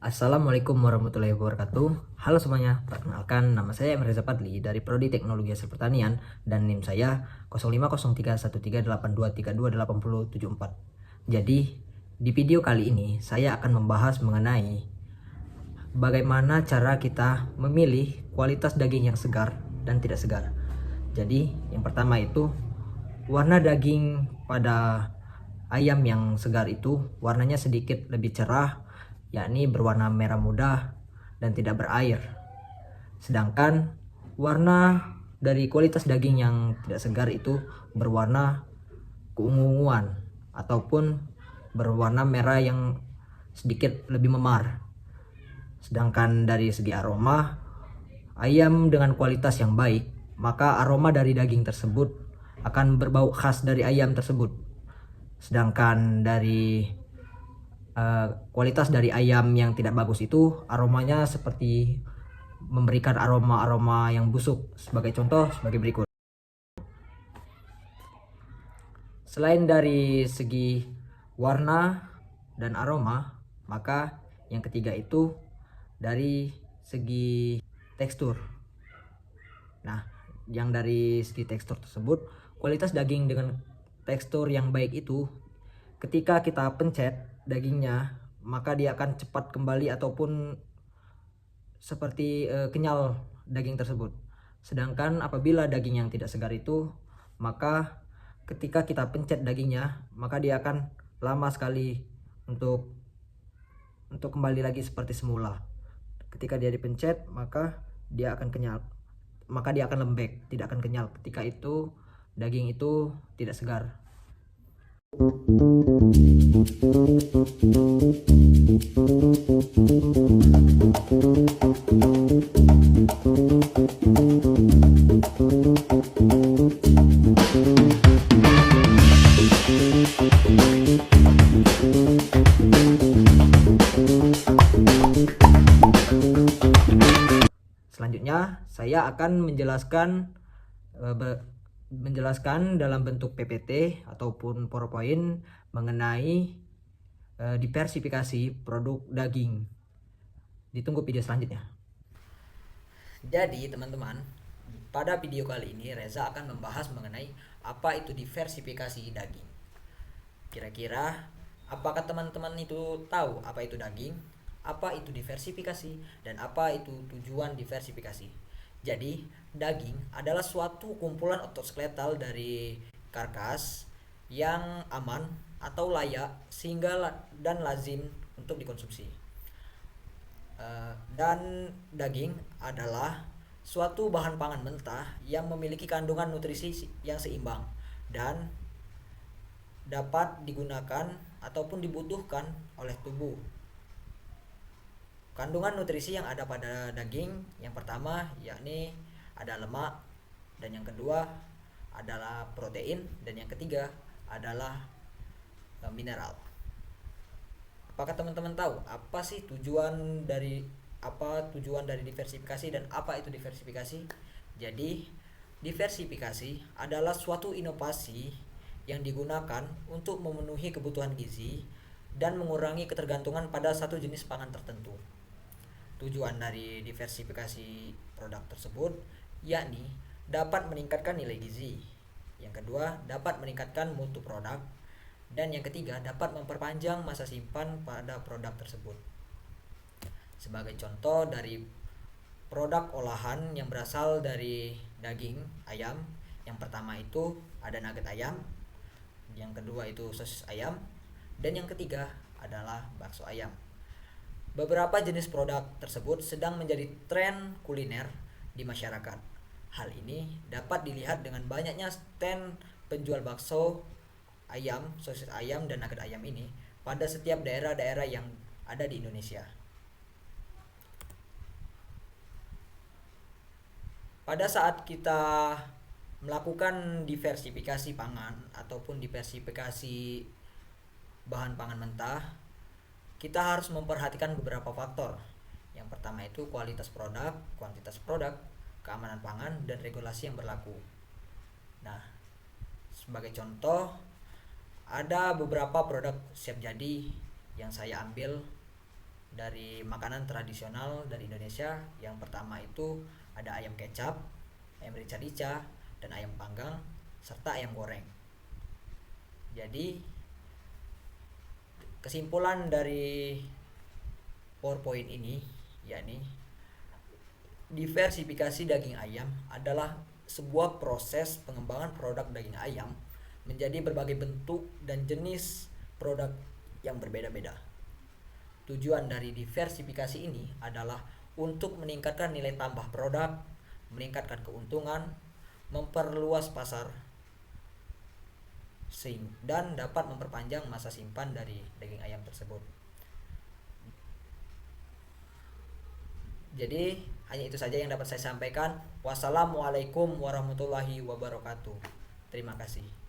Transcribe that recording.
Assalamualaikum warahmatullahi wabarakatuh. Halo semuanya, perkenalkan nama saya Emreza Padli dari Prodi Teknologi Hasil Pertanian dan NIM saya 05031382328074. Jadi, di video kali ini saya akan membahas mengenai bagaimana cara kita memilih kualitas daging yang segar dan tidak segar. Jadi, yang pertama itu warna daging pada ayam yang segar itu warnanya sedikit lebih cerah, yakni berwarna merah muda dan tidak berair. Sedangkan warna dari kualitas daging yang tidak segar itu berwarna keunguan ataupun berwarna merah yang sedikit lebih memar. Sedangkan dari segi aroma, ayam dengan kualitas yang baik, maka aroma dari daging tersebut akan berbau khas dari ayam tersebut. Sedangkan dari kualitas dari ayam yang tidak bagus itu aromanya seperti memberikan aroma-aroma yang busuk. Sebagai contoh, sebagai berikut. Selain dari segi warna dan aroma, maka yang ketiga itu dari segi tekstur. Nah, yang dari segi tekstur tersebut, kualitas daging dengan tekstur yang baik itu ketika kita pencet dagingnya, maka dia akan cepat kembali ataupun seperti kenyal daging tersebut. Sedangkan apabila daging yang tidak segar itu, maka ketika kita pencet dagingnya, maka dia akan lama sekali untuk kembali lagi seperti semula. Ketika dia dipencet, maka dia akan kenyal, maka dia akan lembek, tidak akan kenyal. Ketika itu daging itu tidak segar. Selanjutnya saya akan menjelaskan dalam bentuk PPT ataupun PowerPoint mengenai diversifikasi produk daging. Ditunggu video selanjutnya. Jadi teman-teman, pada video kali ini Reza akan membahas mengenai apa itu diversifikasi daging. Kira-kira apakah teman-teman itu tahu apa itu daging, apa itu diversifikasi, dan apa itu tujuan diversifikasi? Jadi, daging adalah suatu kumpulan otot skeletal dari karkas yang aman atau layak dan lazim untuk dikonsumsi. Dan daging adalah suatu bahan pangan mentah yang memiliki kandungan nutrisi yang seimbang dan dapat digunakan ataupun dibutuhkan oleh tubuh. Kandungan nutrisi yang ada pada daging yang pertama yakni ada lemak, dan yang kedua adalah protein, dan yang ketiga adalah mineral. Apakah teman-teman tahu apa sih tujuan dari diversifikasi dan apa itu diversifikasi? Jadi, diversifikasi adalah suatu inovasi yang digunakan untuk memenuhi kebutuhan gizi dan mengurangi ketergantungan pada satu jenis pangan tertentu. Tujuan dari diversifikasi produk tersebut yakni dapat meningkatkan nilai gizi. Yang kedua, dapat meningkatkan mutu produk. Dan yang ketiga, dapat memperpanjang masa simpan pada produk tersebut. Sebagai contoh dari produk olahan yang berasal dari daging ayam, yang pertama itu ada nugget ayam, yang kedua itu sosis ayam, dan yang ketiga adalah bakso ayam. Beberapa jenis produk tersebut sedang menjadi tren kuliner di masyarakat. Hal ini dapat dilihat dengan banyaknya stand penjual bakso ayam, sosis ayam, dan nugget ayam ini pada setiap daerah-daerah yang ada di Indonesia. Pada saat kita melakukan diversifikasi pangan ataupun diversifikasi bahan pangan mentah, kita harus memperhatikan beberapa faktor. Yang pertama itu kualitas produk, kuantitas produk, keamanan pangan, dan regulasi yang berlaku. Nah, sebagai contoh, ada beberapa produk siap jadi yang saya ambil dari makanan tradisional dari Indonesia. Yang pertama itu ada ayam kecap, ayam rica-rica, dan ayam panggang serta ayam goreng. Jadi kesimpulan dari PowerPoint ini yakni diversifikasi daging ayam adalah sebuah proses pengembangan produk daging ayam menjadi berbagai bentuk dan jenis produk yang berbeda-beda. Tujuan dari diversifikasi ini adalah untuk meningkatkan nilai tambah produk, meningkatkan keuntungan, memperluas pasar, dan dapat memperpanjang masa simpan dari daging ayam tersebut. Jadi hanya itu saja yang dapat saya sampaikan. Wassalamualaikum warahmatullahi wabarakatuh. Terima kasih.